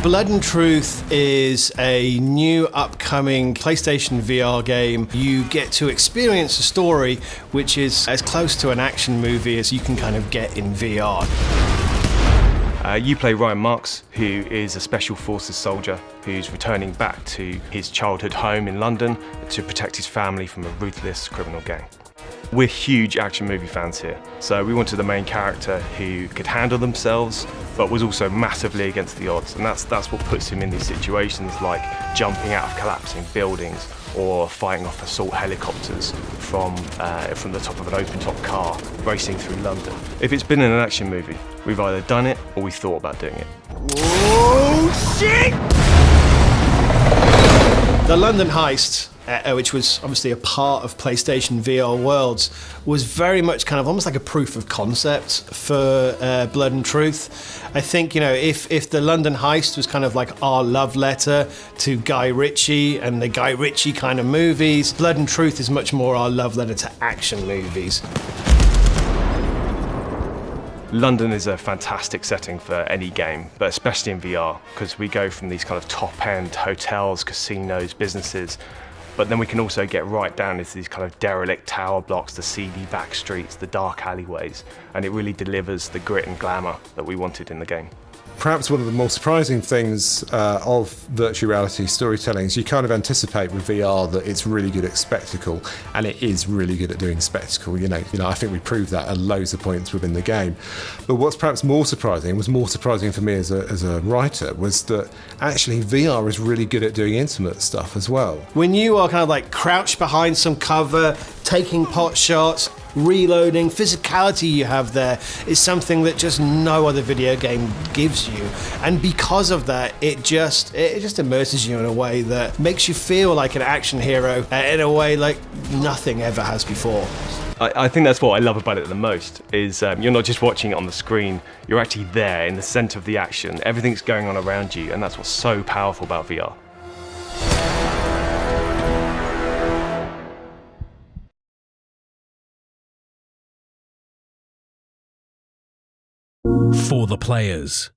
Blood and Truth is a new upcoming PlayStation VR game. You get to experience a story which is as close to an action movie as you can kind of get in VR. You play Ryan Marks, who is a Special Forces soldier who's returning back to his childhood home in London to protect his family from a ruthless criminal gang. We're huge action movie fans here, so we wanted the main character who could handle themselves but was also massively against the odds, and that's what puts him in these situations like jumping out of collapsing buildings or fighting off assault helicopters from the top of an open-top car racing through London. If it's been in an action movie, we've either done it or we thought about doing it. Oh shit! The London Heist, which was obviously a part of PlayStation VR Worlds, was very much kind of almost like a proof of concept for Blood and Truth. I think, if the London Heist was kind of like our love letter to Guy Ritchie and the Guy Ritchie kind of movies, Blood and Truth is much more our love letter to action movies. London is a fantastic setting for any game, but especially in VR, because we go from these kind of top-end hotels, casinos, businesses, but then we can also get right down into these kind of derelict tower blocks, the seedy back streets, the dark alleyways, and it really delivers the grit and glamour that we wanted in the game. Perhaps one of the more surprising things of virtual reality storytelling is you kind of anticipate with VR that it's really good at spectacle, and it is really good at doing spectacle. I think we proved that at loads of points within the game. But what's perhaps more surprising for me as a writer, was that actually VR is really good at doing intimate stuff as well. When you are kind of like crouched behind some cover, taking pot shots, reloading, physicality you have there is something that just no other video game gives you, and because of that it just immerses you in a way that makes you feel like an action hero in a way like nothing ever has before. I think that's what I love about it the most, is you're not just watching it on the screen, you're actually there in the centre of the action, everything's going on around you, and that's what's so powerful about VR. For the players.